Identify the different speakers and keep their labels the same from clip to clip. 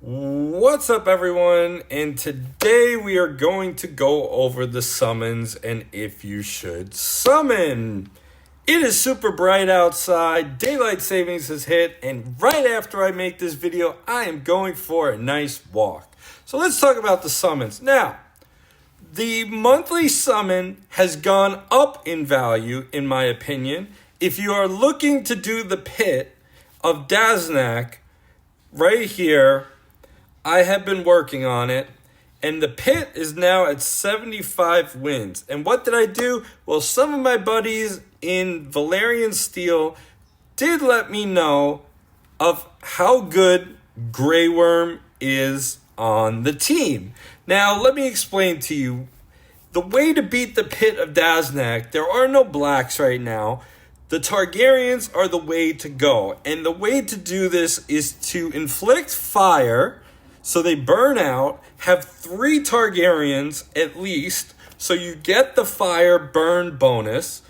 Speaker 1: What's up, everyone? And today we are going to go over the summons and if you should summon. It is super bright outside, daylight savings has hit, and right after I make this video, I am going for a nice walk. So let's talk about the summons. Now, the monthly summon has gone up in value, in my opinion. If you are looking to do the pit of Daznak, right here, I have been working on it, and the pit is now at 75 wins. And what did I do? Well, some of my buddies in Valyrian Steel did let me know of how good Grey Worm is on the team. Now, let me explain to you. The way to beat the pit of Daznak, there are no blacks right now. The Targaryens are the way to go. And the way to do this is to inflict fire so they burn out, have 3 Targaryens at least, so you get the fire burn bonus.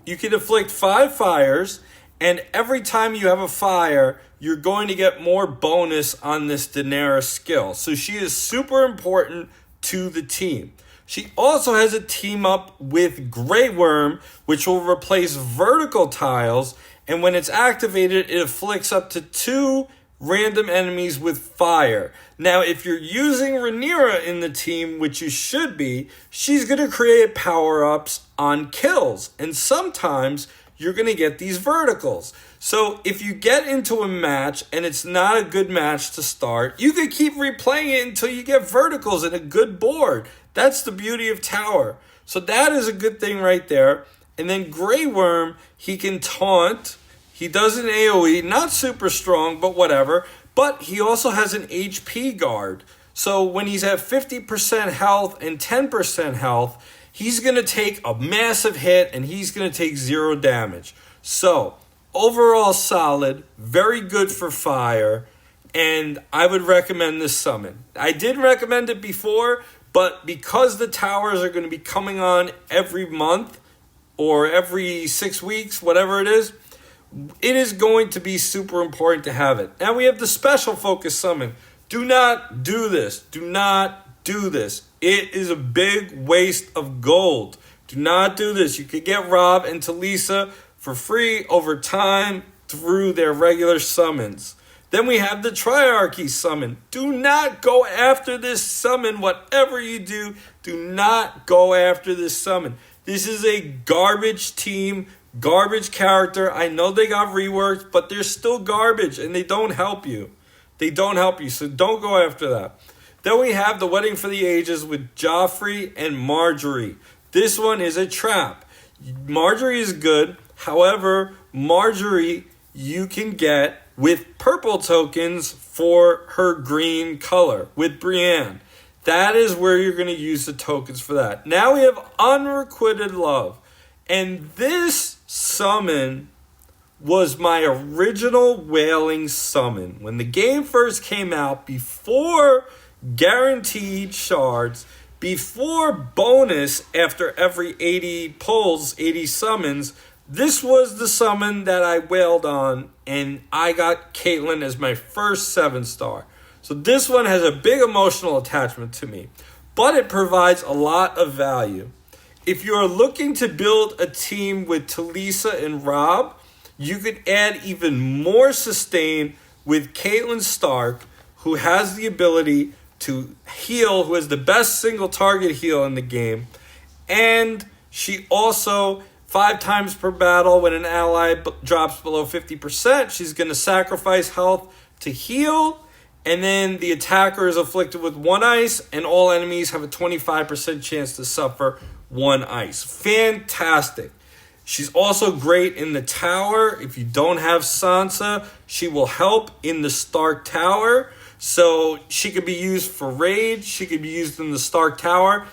Speaker 1: You can inflict 5 fires, and every time you have a fire, you're going to get more bonus on this Daenerys skill. So she is super important to the team. She also has a team up with Grey Worm, which will replace vertical tiles, and when it's activated, it afflicts up to 2 random enemies with fire. Now, if you're using Rhaenyra in the team, which you should be, she's going to create power-ups on kills. And sometimes you're going to get these verticals. So if you get into a match and it's not a good match to start, you can keep replaying it until you get verticals and a good board. That's the beauty of Tower. So that is a good thing right there. And then Grey Worm, he can taunt. He does an AoE, not super strong, but whatever. But he also has an HP guard. So when he's at 50% health and 10% health, he's going to take a massive hit and he's going to take 0 damage. So overall solid, very good for fire, and I would recommend this summon. I did recommend it before, but because the towers are going to be coming on every month or every 6 weeks, whatever it is going to be super important to have it. Now we have the special focus summon. Do not do this. Do not do this. It is a big waste of gold. Do not do this. You could get Rob and Talisa for free over time through their regular summons. Then we have the Triarchy summon. Do not go after this summon. Whatever you do, do not go after this summon. This is a garbage team, garbage character. I know they got reworked, but they're still garbage and they don't help you. They don't help you, so don't go after that. Then we have the Wedding for the Ages with Joffrey and Marjorie. This one is a trap. Marjorie is good. However, Marjorie you can get with purple tokens for her green color with Brienne. That is where you're going to use the tokens for that. Now we have Unrequited Love. And this summon was my original whaling summon. When the game first came out, before guaranteed shards, before bonus after every 80 pulls, 80 summons, this was the summon that I wailed on, and I got Catelyn as my first 7-star. So this one has a big emotional attachment to me, but it provides a lot of value. If you're looking to build a team with Talisa and Rob, you could add even more sustain with Catelyn Stark, who has the ability to heal, who has the best single target heal in the game. And she also, 5 times per battle, when an ally drops below 50%, she's going to sacrifice health to heal. And then the attacker is afflicted with 1 ice, and all enemies have a 25% chance to suffer 1 ice. Fantastic. She's also great in the tower. If you don't have Sansa, she will help in the Stark Tower. So she could be used for raid. She could be used in the Stark Tower.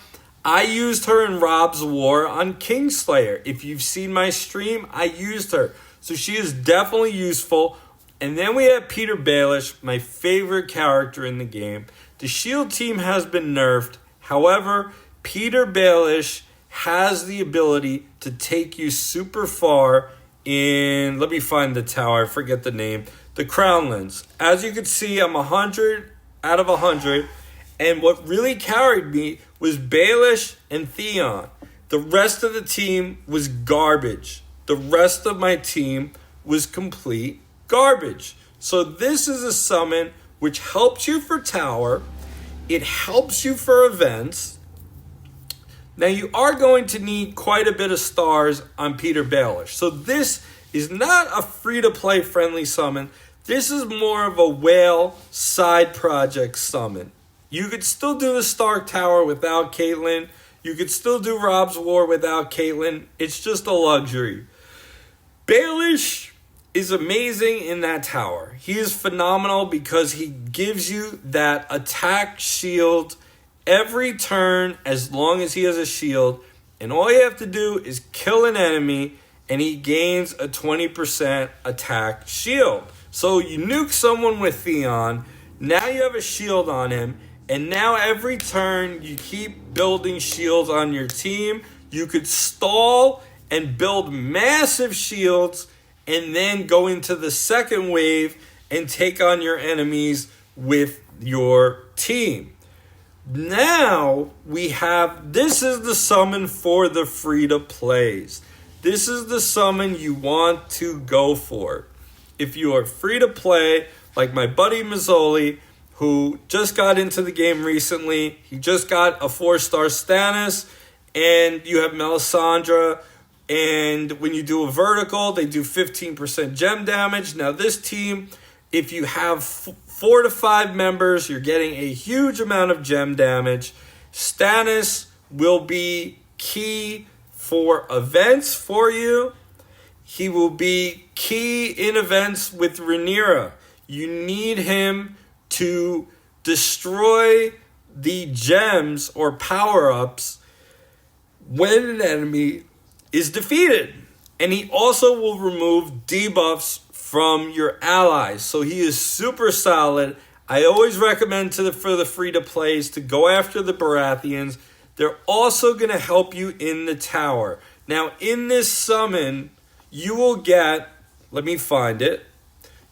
Speaker 1: I used her in Rob's War on Kingslayer. If you've seen my stream, I used her. So she is definitely useful. And then we have Peter Baelish, my favorite character in the game. The shield team has been nerfed. However, Peter Baelish has the ability to take you super far in, let me find the tower, I forget the name, the Crownlands. As you can see, I'm 100 out of 100. And what really carried me was Baelish and Theon. The rest of the team was garbage. The rest of my team was complete garbage. So this is a summon which helps you for tower. It helps you for events. Now you are going to need quite a bit of stars on Peter Baelish. So this is not a free-to-play friendly summon. This is more of a whale side project summon. You could still do the Stark Tower without Catelyn. You could still do Rob's War without Catelyn. It's just a luxury. Baelish is amazing in that tower. He is phenomenal because he gives you that attack shield every turn as long as he has a shield. And all you have to do is kill an enemy and he gains a 20% attack shield. So you nuke someone with Theon. Now you have a shield on him. And now every turn you keep building shields on your team. You could stall and build massive shields and then go into the second wave and take on your enemies with your team. Now we have, this is the summon for the free-to-plays. This is the summon you want to go for. If you are free-to-play, like my buddy Mazzoli, who just got into the game recently. He just got a 4-star Stannis, and you have Melisandre, and when you do a vertical, they do 15% gem damage. Now this team, if you have 4 to 5 members, you're getting a huge amount of gem damage. Stannis will be key for events for you. He will be key in events with Rhaenyra. You need him to destroy the gems or power-ups when an enemy is defeated. And he also will remove debuffs from your allies. So he is super solid. I always recommend for the free-to-plays to go after the Baratheons. They're also going to help you in the tower. Now, in this summon, you will get, let me find it,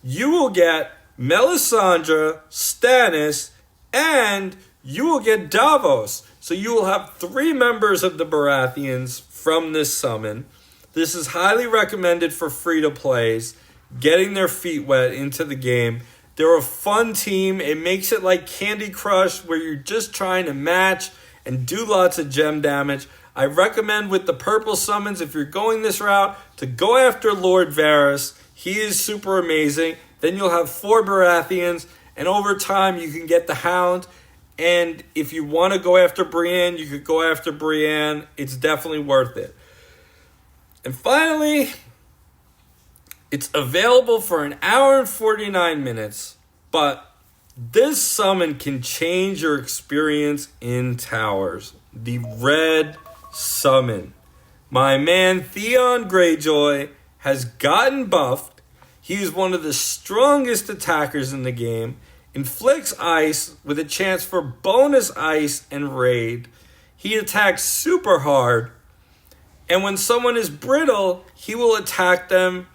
Speaker 1: you will get Melisandre, Stannis, and you will get Davos. So you will have 3 members of the Baratheons from this summon. This is highly recommended for free-to-plays, getting their feet wet into the game. They're a fun team. It makes it like Candy Crush, where you're just trying to match and do lots of gem damage. I recommend with the purple summons, if you're going this route, to go after Lord Varys. He is super amazing. Then you'll have 4 Baratheons, and over time you can get the Hound. And if you want to go after Brienne, you could go after Brienne. It's definitely worth it. And finally, it's available for an hour and 49 minutes, but this summon can change your experience in towers. The red summon. My man Theon Greyjoy has gotten buffed. He is one of the strongest attackers in the game. Inflicts ice with a chance for bonus ice and raid. He attacks super hard. And when someone is brittle, he will attack the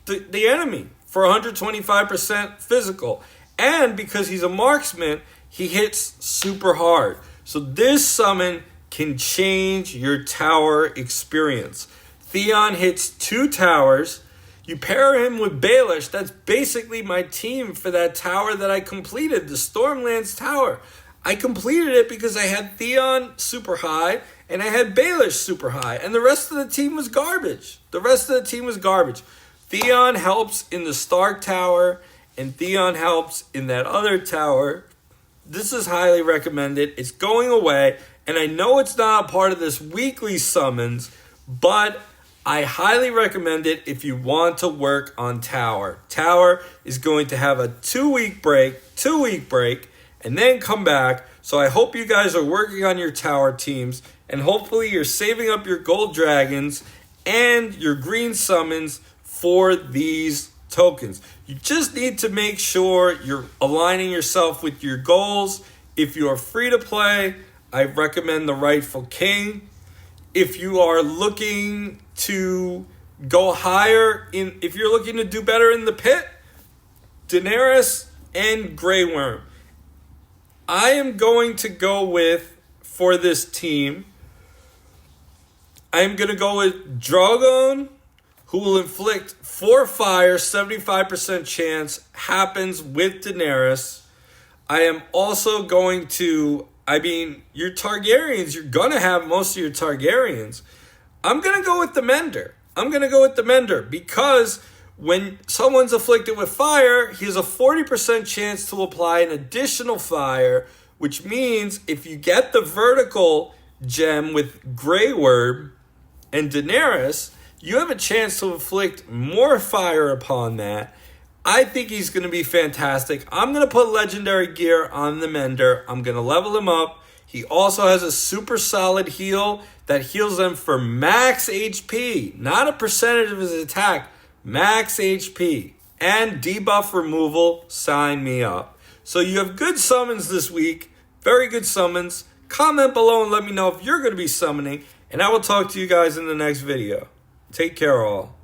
Speaker 1: enemy for 125% physical. And because he's a marksman, he hits super hard. So this summon can change your tower experience. Theon hits 2 towers. You pair him with Baelish. That's basically my team for that tower that I completed, the Stormlands Tower. I completed it because I had Theon super high and I had Baelish super high. And the rest of the team was garbage. Theon helps in the Stark Tower and Theon helps in that other tower. This is highly recommended. It's going away. And I know it's not a part of this weekly summons, but I highly recommend it if you want to work on Tower. Tower is going to have a 2-week break, and then come back. So I hope you guys are working on your Tower teams, and hopefully you're saving up your gold dragons and your green summons for these tokens. You just need to make sure you're aligning yourself with your goals. If you are free to play, I recommend the Rightful King. If you are looking to go higher, if you're looking to do better in the pit, Daenerys and Grey Worm. I am going to go with, for this team, I am going to go with Drogon, who will inflict 4 fire, 75% chance, happens with Daenerys. I am also going to, your Targaryens, you're going to have most of your Targaryens. I'm going to go with the Mender. Because when someone's afflicted with fire, he has a 40% chance to apply an additional fire, which means if you get the vertical gem with Grey Worm and Daenerys, you have a chance to inflict more fire upon that. I think he's going to be fantastic. I'm going to put legendary gear on the Mender. I'm going to level him up. He also has a super solid heal that heals them for max HP. Not a percentage of his attack. Max HP. And debuff removal. Sign me up. So you have good summons this week. Very good summons. Comment below and let me know if you're going to be summoning. And I will talk to you guys in the next video. Take care all.